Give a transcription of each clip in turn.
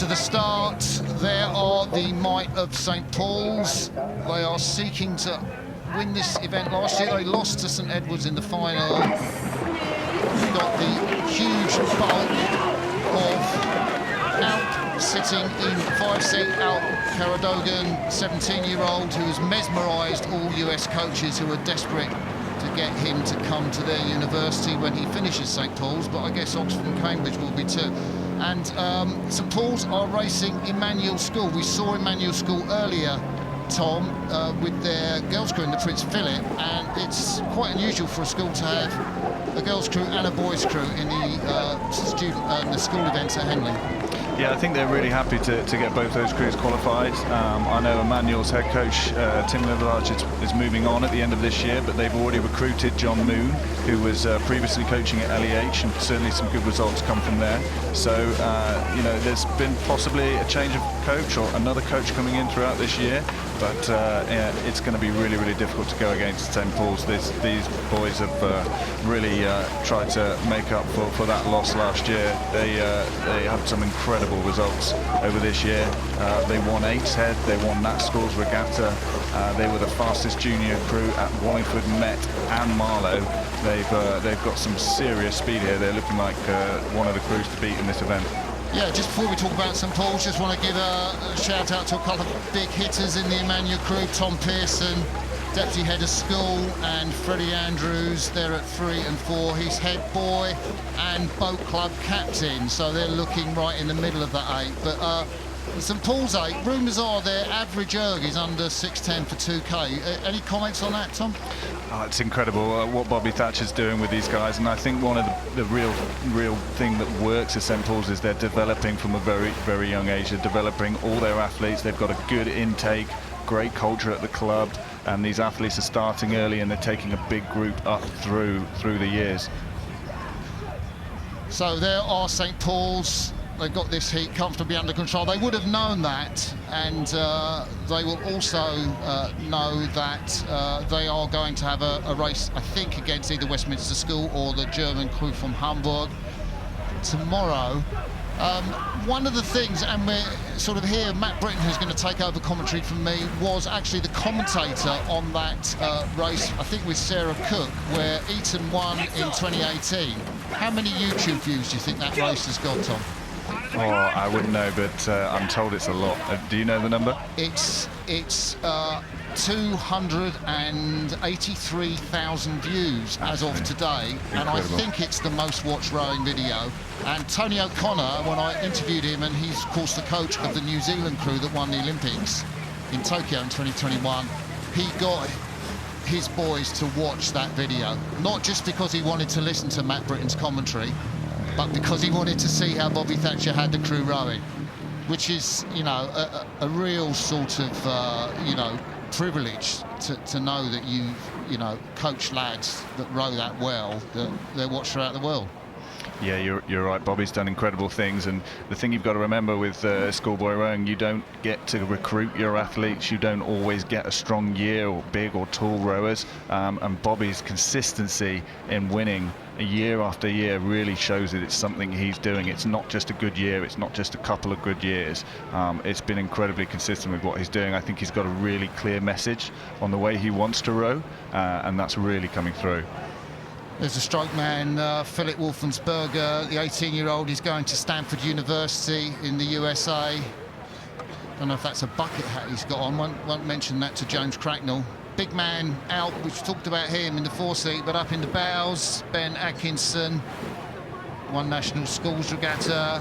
to the start. There are the might of St Paul's. They are seeking to win this event. Last year they lost to St Edward's in the final. We've got the huge bulk of Alp sitting in 5-seat Alp Caradogan, 17-year-old who has mesmerised all US coaches who are desperate to get him to come to their university when he finishes St Paul's, but I guess Oxford and Cambridge will be too. And St Paul's are racing Emanuel School. We saw Emanuel School earlier, Tom, with their girls' crew in the Prince Philip, and it's quite unusual for a school to have a girls' crew and a boys' crew in the school events at Henley. Yeah, I think they're really happy to get both those crews qualified. I know Emmanuel's head coach, Tim Liverlarge, is moving on at the end of this year, but they've already recruited John Moon, who was previously coaching at LEH, and certainly some good results come from there. So, you know, there's been possibly a change of coach or another coach coming in throughout this year, but yeah, it's going to be really, really difficult to go against St Paul's. These boys have really tried to make up for that loss last year. They have some incredible results over this year. They won Eights Head, they won Nat School's Regatta, they were the fastest junior crew at Wallingford, Met and Marlow. They've got some serious speed here. They're looking like one of the crews to beat in this event. Yeah, just before we talk about St Paul's, just want to give a shout out to a couple of big hitters in the Emanuel crew. Tom Pearson, deputy head of school, and Freddie Andrews, they're at 3 and 4. He's head boy and boat club captain, so they're looking right in the middle of that 8. But St Paul's 8, rumours are their average erg is under 6'10" for 2K. Any comments on that, Tom? Oh, it's incredible what Bobby Thatcher's doing with these guys, and I think one of the real thing that works at St Paul's is they're developing from a very, very young age. They're developing all their athletes. They've got a good intake, great culture at the club, and these athletes are starting early and they're taking a big group up through the years. So there are St Paul's. They've got this heat comfortably under control. They would have known that, and they will also know that they are going to have a race, I think, against either Westminster School or the German crew from Hamburg tomorrow. One of the things, and we're sort of here, Matt Britton, who's going to take over commentary from me, was actually the commentator on that race, I think with Sarah Cook, where Eton won in 2018. How many YouTube views do you think that race has got, Tom? Oh, I wouldn't know, but I'm told it's a lot. Do you know the number? It's 283,000 views as of today. Incredible. And I think it's the most watched rowing video. And Tony O'Connor, when I interviewed him, and he's of course the coach of the New Zealand crew that won the Olympics in Tokyo in 2021, he got his boys to watch that video, not just because he wanted to listen to Matt Britton's commentary, but because he wanted to see how Bobby Thatcher had the crew rowing, which is, you know, a real sort of, you know, privilege to know that you know, coach lads that row that well, that they're watched throughout the world. Yeah, you're right. Bobby's done incredible things, and the thing you've got to remember with schoolboy rowing, you don't get to recruit your athletes. You don't always get a strong year or big or tall rowers, and Bobby's consistency in winning year after year really shows that it's something he's doing. It's not just a good year, it's not just a couple of good years. It's been incredibly consistent with what he's doing. I think he's got a really clear message on the way he wants to row, and that's really coming through. There's a stroke man, Philip Wolfensberger, the 18-year-old. He's going to Stanford University in the USA. Don't know if that's a bucket hat he's got on. Won't mention that to James Cracknell. Big man out, we've talked about him in the 4-seat, but up in the bows, Ben Atkinson, won National Schools Regatta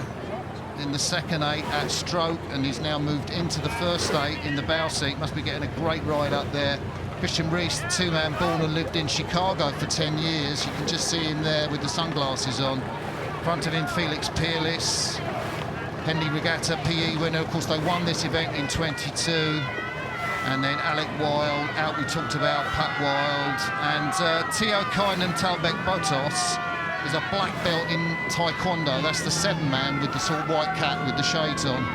in the second 8 at stroke, and he's now moved into the first 8 in the bow seat. Must be getting a great ride up there. Christian Reese, the 2-man born and lived in Chicago for 10 years. You can just see him there with the sunglasses on. In front of him, Felix Peerless, Henley Regatta PE winner. Of course, they won this event in 22. And then Alec Wild, out we talked about, Pat Wild. And Teo Kainen Talbek Botos is a black belt in Taekwondo. That's the 7-man with the sort of white cap with the shades on.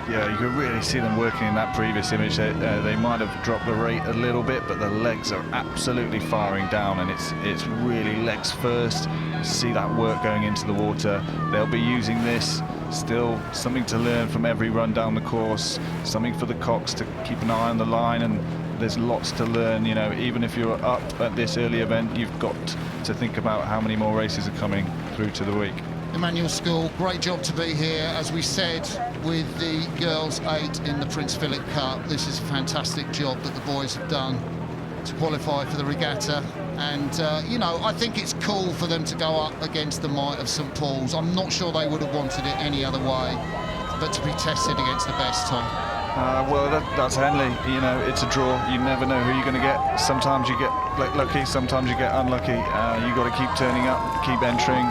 Yeah, you can really see them working in that previous image. They might have dropped the rate a little bit, but the legs are absolutely firing down, and it's really legs first. You see that work going into the water. They'll be using this still something to learn from every run down the course, something for the cocks to keep an eye on the line, and there's lots to learn. You know, even if you're up at this early event, you've got to think about how many more races are coming through to the week. Emanuel School, great job to be here. As we said, with the girls 8 in the Prince Philip Cup, this is a fantastic job that the boys have done to qualify for the regatta. And, you know, I think it's cool for them to go up against the might of St Paul's. I'm not sure they would have wanted it any other way, but to be tested against the best, Tom. Well, that's Henley. You know, it's a draw. You never know who you're going to get. Sometimes you get lucky, sometimes you get unlucky. You've got to keep turning up, keep entering.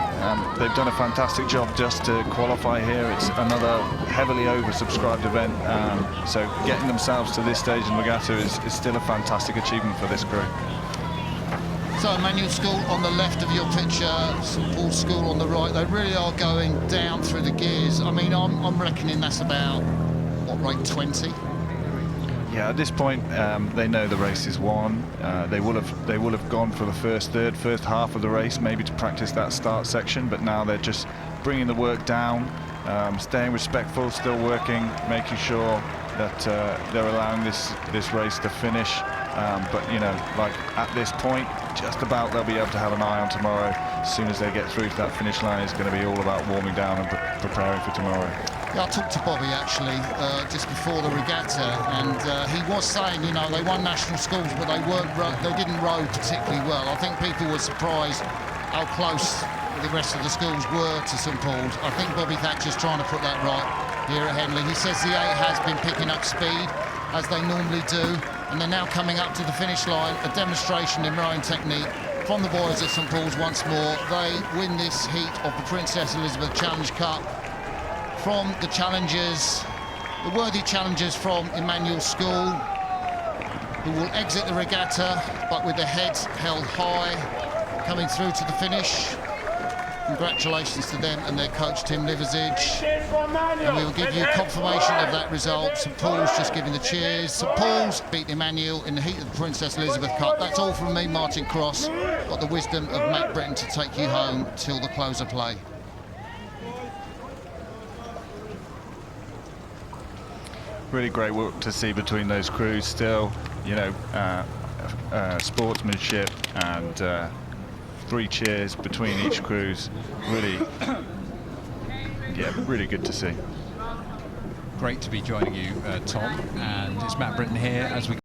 They've done a fantastic job just to qualify here. It's another heavily oversubscribed event. So getting themselves to this stage in regatta is still a fantastic achievement for this crew. So Emanuel School on the left of your picture, St Paul's School on the right. They really are going down through the gears. I mean, I'm reckoning that's about, what, rate 20? Yeah, at this point, they know the race is won. They will have gone for the first half of the race, maybe to practice that start section, but now they're just bringing the work down, staying respectful, still working, making sure that they're allowing this race to finish. But, you know, like at this point, just about they'll be able to have an eye on tomorrow. As soon as they get through to that finish line, it's going to be all about warming down and preparing for tomorrow. Yeah, I talked to Bobby actually just before the regatta, and he was saying, you know, they won national schools, but they didn't row particularly well. I think people were surprised how close the rest of the schools were to St Paul's. I think Bobby Thatcher's trying to put that right here at Henley. He says the 8 has been picking up speed as they normally do, and they're now coming up to the finish line. A demonstration in rowing technique from the boys at St Paul's once more. They win this heat of the Princess Elizabeth Challenge Cup from the challengers, the worthy challengers from Emanuel School, who will exit the regatta but with their heads held high, coming through to the finish. Congratulations to them and their coach Tim Liversidge, and we will give you confirmation of that result. St Paul's just giving the cheers. St Paul's beat Emanuel in the heat of the Princess Elizabeth Cup. That's all from me, Martin Cross. Got the wisdom of Matt Britton to take you home till the close of play. Really great work to see between those crews still, you know, sportsmanship and 3 cheers between each cruise. Really, yeah, really good to see. Great to be joining you, Tom, and it's Matt Britton here as we